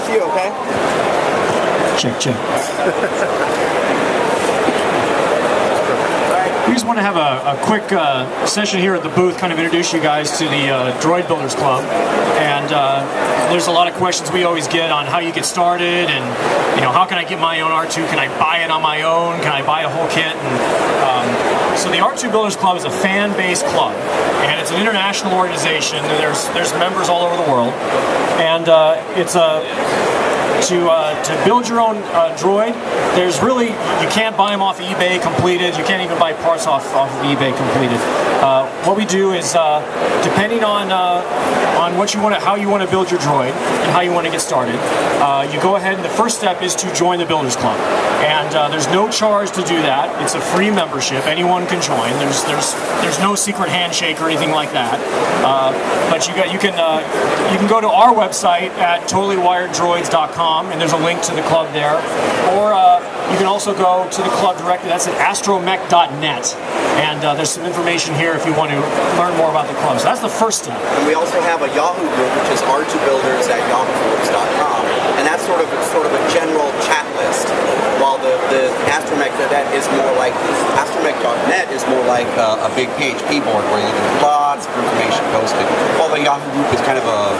a few, okay? Check. We just want to have a quick session here at the booth, kind of introduce you guys to the Droid Builders Club. And there's a lot of questions we always get on how you get started, and how can I get my own R2? Can I buy it on my own? Can I buy a whole kit? And, so the R2 Builders Club is a fan-based club, and it's an international organization. There's members all over the world, and it's to build your own droid. There's really, you can't buy them off of eBay completed. You can't even buy parts off of eBay completed. What we do is, depending on what you want, how you want to build your droid and how you want to get started, you go ahead, and the first step is to join the Builders Club. And there's no charge to do that. It's a free membership. Anyone can join. There's no secret handshake or anything like that. But you can go to our website at totallywireddroids.com. And there's a link to the club there. Or you can also go to the club directly. That's at astromech.net. And there's some information here if you want to learn more about the club. So that's the first step. And we also have a Yahoo group, which is R2Builders at yahoo.com. And that's sort of a general chat list. While the astromech.net is more like a big PHP board where you can lots of information posted. While the Yahoo group is kind of a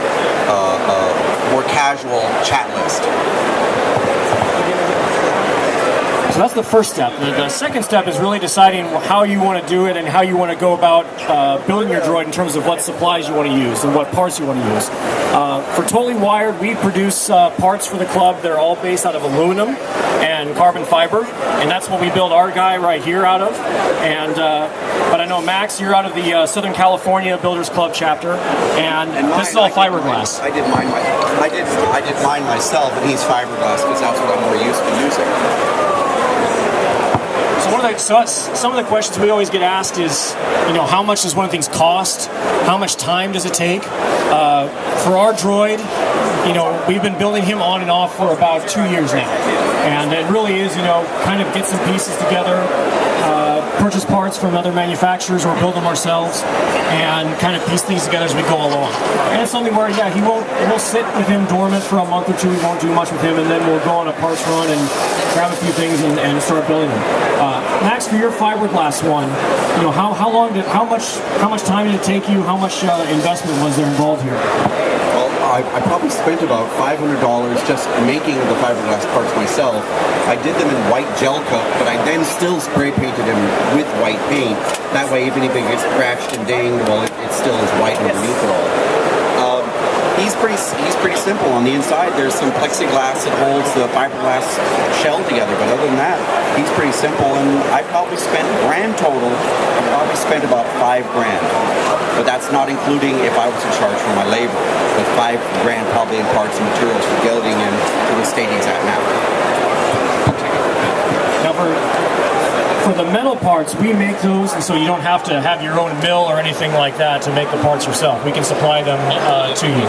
more casual chat list. So that's the first step. The second step is really deciding how you want to do it and how you want to go about building your droid in terms of what supplies you want to use and what parts you want to use. For Totally Wired, we produce parts for the club. They're all based out of aluminum and carbon fiber, and that's what we build our guy right here out of. And but I know, Max, you're out of the Southern California Builders Club chapter, and this is all fiberglass. I did mine myself, and he's fiberglass because that's what I'm more used to using. Some of the questions we always get asked is, how much does one of these things cost? How much time does it take? For our droid, we've been building him on and off for about 2 years now. And it really is, kind of get some pieces together, purchase parts from other manufacturers or build them ourselves, and kind of piece things together as we go along. And it's something where, we'll sit with him dormant for a month or two. We won't do much with him, and then we'll go on a parts run and grab a few things and start building them. Max, for your fiberglass one, how much time did it take you? How much investment was there involved here? I probably spent about $500 just making the fiberglass parts myself. I did them in white gel coat, but I then still spray painted them with white paint. That way, even if it gets scratched and dinged, well, it still is white underneath it all. He's pretty simple. On the inside, there's some plexiglass that holds the fiberglass shell together, but other than that, he's pretty simple. And I probably spent grand total. I probably spent about $5 grand. But that's not including if I was in charge for my labor. With $5 grand probably in parts and materials for building him to the state he's at now. Now for the metal parts, we make those, and so you don't have to have your own mill or anything like that to make the parts yourself. We can supply them to you.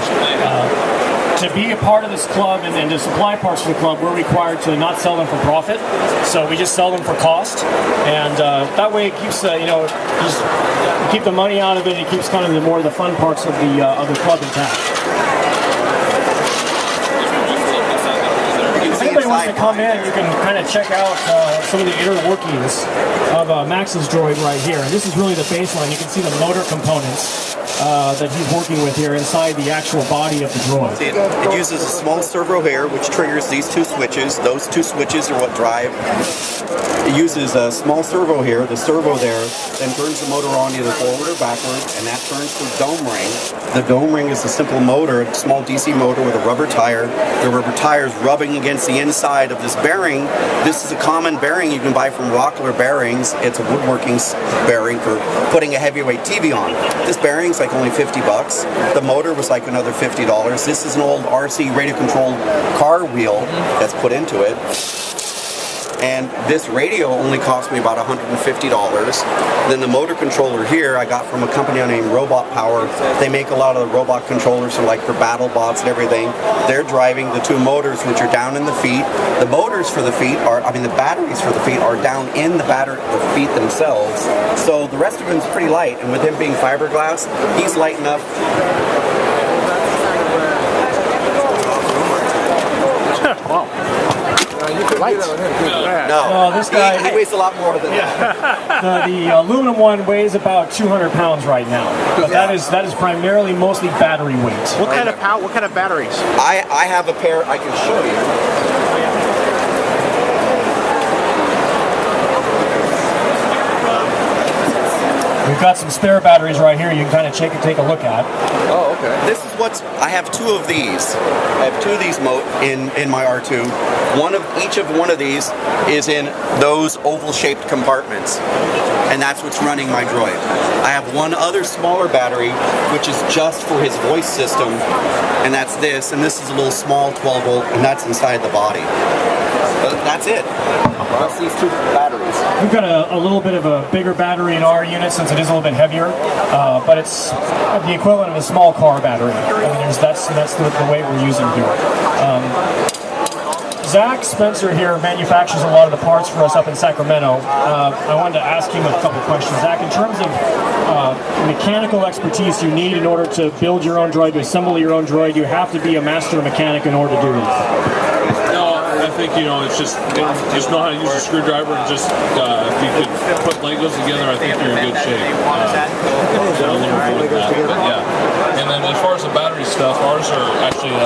To be a part of this club and to supply parts for the club, we're required to not sell them for profit. So we just sell them for cost, and that way it keeps, just keep the money out of it. It keeps kind of the fun parts of the club intact. If anybody wants to come in, you can kind of check out some of the inner workings of Max's droid right here. And this is really the baseline. You can see the motor components that he's working with here inside the actual body of the droid. It uses a small servo here, which triggers these two switches. Those two switches are what drive. It uses a small servo here, the servo there, then turns the motor on either forward or backward, and that turns the dome ring. The dome ring is a simple motor, a small DC motor with a rubber tire. The rubber tire is rubbing against the inside of this bearing. This is a common bearing you can buy from Rockler Bearings. It's a woodworking bearing for putting a heavyweight TV on. This bearing's like only $50. The motor was like another $50. This is an old RC radio controlled car wheel that's put into it. And this radio only cost me about $150. Then the motor controller here I got from a company named Robot Power. They make a lot of the robot controllers for battle bots and everything. They're driving the two motors, which are down in the feet. The motors for the feet the batteries for the feet are down in the feet themselves. So the rest of him is pretty light, and with him being fiberglass, he's light enough. Lights. No, this guy- he weighs a lot more than that. The aluminum one weighs about 200 pounds right now, but that is primarily mostly battery weight. What kind of power? What kind of batteries? I have a pair I can show you. We've got some spare batteries right here. You can kind of take a look at. Oh, okay. This is I have two of these. I have two of these in my R2. Each of these is in those oval-shaped compartments, and that's what's running my Droid. I have one other smaller battery, which is just for his voice system, and that's this. And this is a little small 12 volt, and that's inside the body. That's it. That's these two batteries. We've got a little bit of a bigger battery in our unit since it is a little bit heavier, but it's the equivalent of a small car battery. I mean, that's the way we're using here. Zach Spencer here manufactures a lot of the parts for us up in Sacramento. I wanted to ask him a couple questions. Zach, in terms of mechanical expertise you need in order to build your own droid, to assemble your own droid, you have to be a master mechanic in order to do this. I think, it's just know how to use a screwdriver and just, if you could put Legos together, I think you're in good shape. A little bit with that, but yeah. And then as far as the battery stuff, ours are actually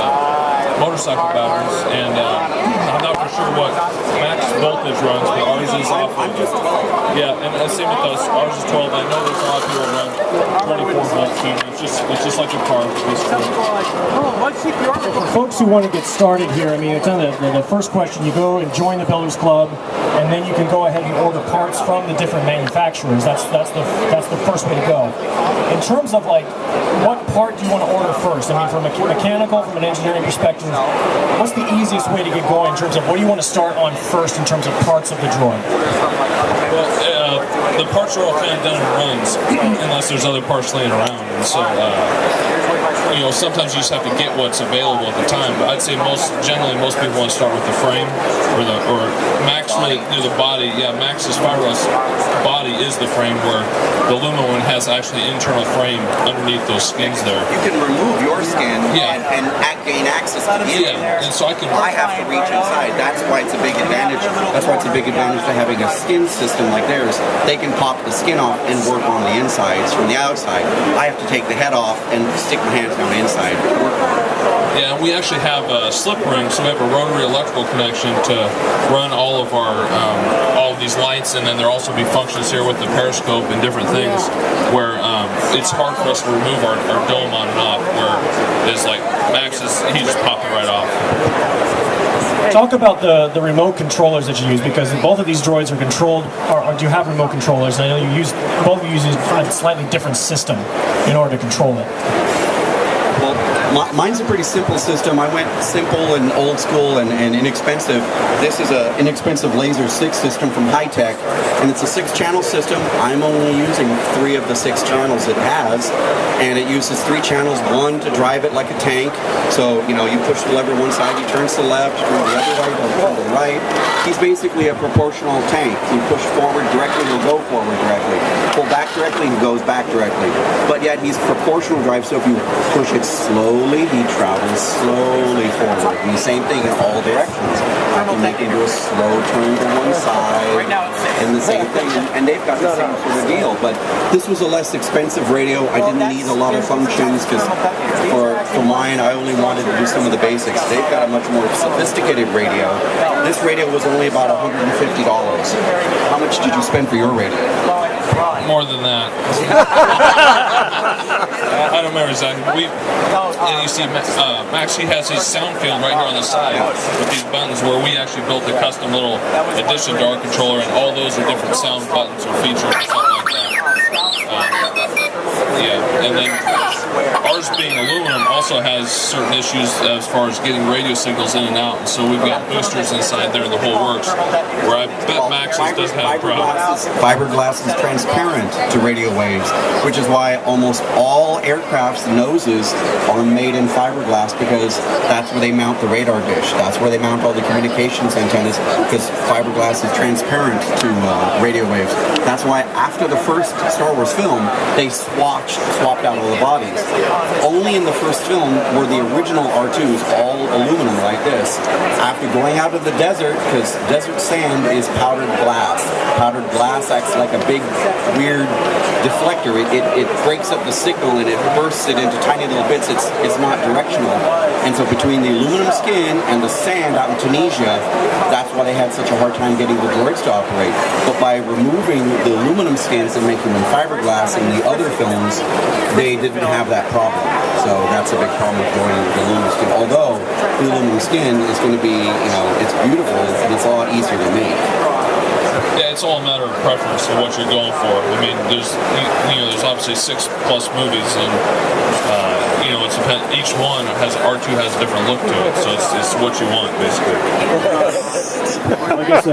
motorcycle batteries, and I'm not for sure what max voltage runs, but ours is off of yeah, and same with us, ours is 12. I know there's a lot of people that run 24 volt too. It's just like a car, basically. For folks who want to get started here, I mean, it's on the first question. You go and join the Builders Club, and then you can go ahead and order parts from the different manufacturers. That's the first way to go. In terms of like, what part do you want to order first? I mean, from a mechanical, from an engineering perspective, what's the easiest way to get going in terms of what do you want to start on first in terms of parts of the Droid? Well, the parts are all kind of done in runs, unless there's other parts laying around, and so sometimes you just have to get what's available at the time. But I'd say generally most people want to start with the frame or Max really the body. Yeah, Max's fiberglass body is the frame, where the aluminum one has actually internal frame underneath those skins there. You can remove your skin Yeah. and gain access to the inside. Yeah, and so I have to reach inside. That's why it's a big advantage. That's why it's a big advantage to having a skin system like theirs. They can pop the skin off and work on the insides from the outside. I have to take the head off and stick my hands down inside to work on it. Yeah, and we actually have a slip ring, so we have a rotary electrical connection to run all of these lights, and then there also be functions here with the periscope and different things where it's hard for us to remove our dome on and off, where it's like Max he just popped it right off. Talk about the remote controllers that you use, because both of these droids are controlled, or do you have remote controllers? And I know both of you use a slightly different system in order to control it. Well, mine's a pretty simple system. I went simple and old school and inexpensive. This is an inexpensive Laser 6 system from High Tech, and it's a 6-channel system. I'm only using 3 of the 6 channels it has, and it uses 3 channels, one to drive it like a tank. So, you push the lever one side, he turns to the left, you turn the other way, he'll turn to the right. He's basically a proportional tank. You push forward directly, he'll go forward directly. Pull back directly, he goes back directly. But yet he's proportional drive, so if you push it slowly, he travels slowly forward. And the same thing in all directions. I can make it do a slow turn to one side, and the same thing. And they've got the same sort of deal. But this was a less expensive radio. I didn't need a lot of functions, because for mine, I only wanted to do some of the basics. They've got a much more sophisticated radio. This radio was only about $150. How much did you spend for your radio? More than that. I don't remember exactly. And you see, Max, he has his sound field right here on the side with these buttons, where we actually built a custom little addition to our controller, and all those are different sound buttons or features or something like that. And then ours being aluminum also has certain issues as far as getting radio signals in and out, and so we've got boosters inside there, the whole works, where I bet Max's doesn't have a problem. Fiberglass is transparent to radio waves, which is why almost all aircraft's noses are made in fiberglass, because that's where they mount the radar dish. That's where they mount all the communications antennas, because fiberglass is transparent to radio waves. That's why after the first Star Wars film, they swapped out all the bodies. Only in the first film were the original R2s, all aluminum like this. After going out of the desert, because desert sand is powdered glass. Powdered glass acts like a big, weird deflector. It breaks up the signal and it bursts it into tiny little bits. It's not directional. And so between the aluminum skin and the sand out in Tunisia, that's why they had such a hard time getting the droids to operate. But by removing the aluminum skins and making them fiberglass in the other films, they didn't have that problem. So that's a big problem with going with the aluminum skin. Although the aluminum skin is going to be, it's beautiful and it's a lot easier to make. Yeah, it's all a matter of preference of what you're going for. I mean, there's obviously 6+ movies, and it's each one R2 has a different look to it. So it's what you want, basically. I guess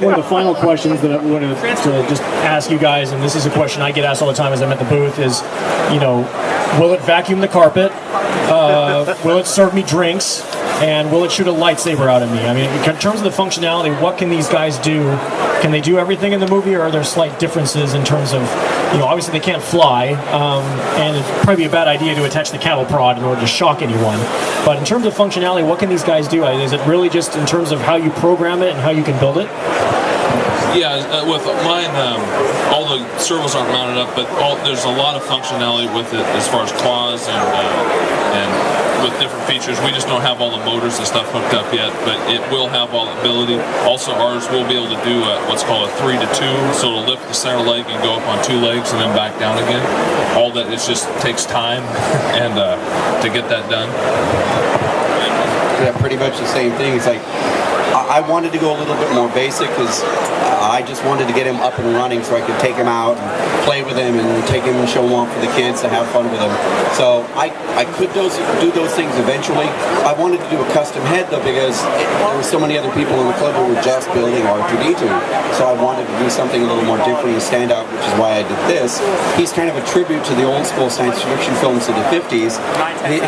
one of the final questions that I wanted to just ask you guys, and this is a question I get asked all the time as I'm at the booth, is, will it vacuum the carpet? Will it serve me drinks? And will it shoot a lightsaber out of me? I mean, in terms of the functionality, what can these guys do? Can they do everything in the movie, or are there slight differences in terms of, obviously they can't fly, and it'd probably be a bad idea to attach the cattle prod in order to shock anyone. But in terms of functionality, what can these guys do? Is it really just in terms of how you program it and how you can build it? Yeah, with mine, all the servos aren't mounted up, but there's a lot of functionality with it as far as claws and with different features. We just don't have all the motors and stuff hooked up yet, but it will have all the ability. Also, ours will be able to do what's called a 3-to-2, so it'll lift the center leg and go up on 2 legs and then back down again. All that, it just takes time and to get that done. Yeah, pretty much the same thing. It's like, I wanted to go a little bit more basic because I just wanted to get him up and running so I could take him out and play with him and take him and show him off for the kids to have fun with him. So I could do those things eventually. I wanted to do a custom head though because there were so many other people in the club who were just building R2D2. So I wanted to do something a little more different and stand out, which is why I did this. He's kind of a tribute to the old school science fiction films of the 50s.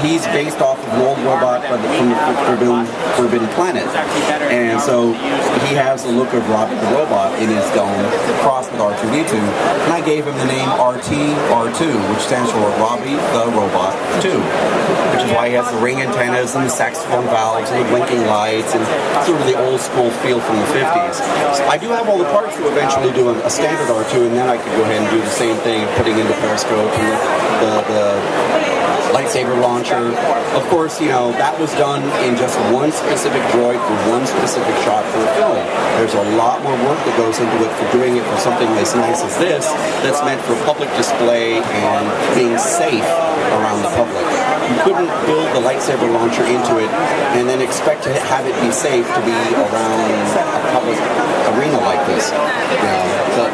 He's based off of an old robot from the Forbidden Planet. And so he has the look of Robbie the Robot in his dome, crossed with R2D2, and I gave him the name RT-R2, which stands for Robbie the Robot 2, which is why he has the ring antennas and the saxophone valves and the blinking lights and sort of the old school feel from the 50s. So I do have all the parts to eventually do a standard R2, and then I could go ahead and do the same thing, putting in the periscope and the lightsaber launcher. Of course, that was done in just one specific droid for one specific shot for a film. There's a lot more work that goes into it for doing it for something as nice as this, that's meant for public display and being safe around the public. You couldn't build the lightsaber launcher into it and then expect to have it be safe to be around a public arena like this.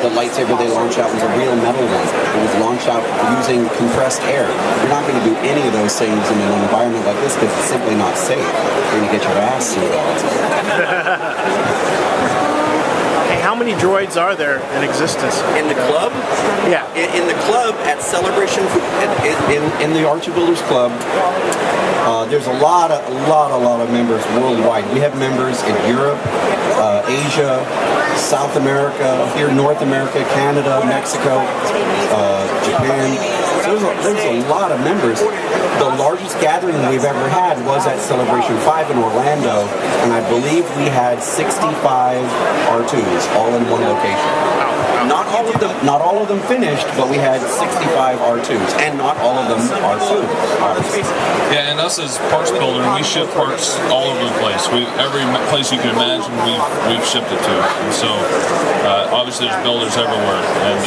The lightsaber they launched out was a real metal one. It was launched out using compressed air. You're not going to do any of those things in an environment like this because it's simply not safe. You're going to get your ass sealed. How many droids are there in existence? In the club? Yeah. In the club at Celebration, in the R2 Builders Club, there's a lot of members worldwide. We have members in Europe, Asia, South America, here in North America, Canada, Mexico, Japan. So there's a lot of members. The largest gathering we've ever had was at Celebration 5 in Orlando, and I believe we had 65 R2s all in one location. Not all of them finished, but we had 65 R2s, and not all of them are food. Yeah, and us as parts builder, we ship parts all over the place. Every place you can imagine, we've shipped it to. And so, obviously, there's builders everywhere, and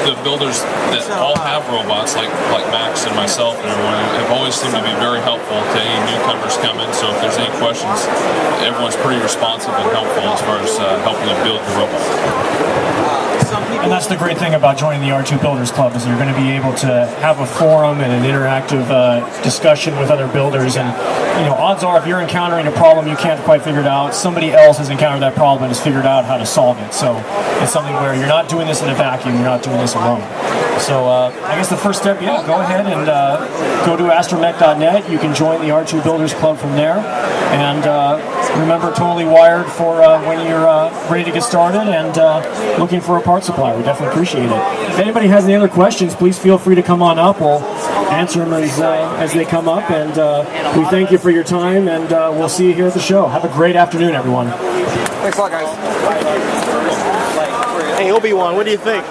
the builders that all have robots, like Max and myself and everyone, have always seemed to be very helpful to any newcomers coming. So if there's any questions, everyone's pretty responsive and helpful as far as helping you build your robot. And that's the great thing about joining the R2 Builders Club, is you're going to be able to have a forum and an interactive discussion with other builders. And odds are, if you're encountering a problem you can't quite figure it out, somebody else has encountered that problem and has figured out how to solve it. So it's something where you're not doing this in a vacuum, you're not doing this alone. So I guess the first step, go ahead and go to astromech.net. You can join the R2 Builders Club from there. And remember, Totally Wired for when you're ready to get started and looking for a part supply. We definitely appreciate it. If anybody has any other questions, please feel free to come on up. We'll answer them as they come up. And we thank you for your time, and we'll see you here at the show. Have a great afternoon, everyone. Thanks a lot, guys. Hey, Obi-Wan, what do you think?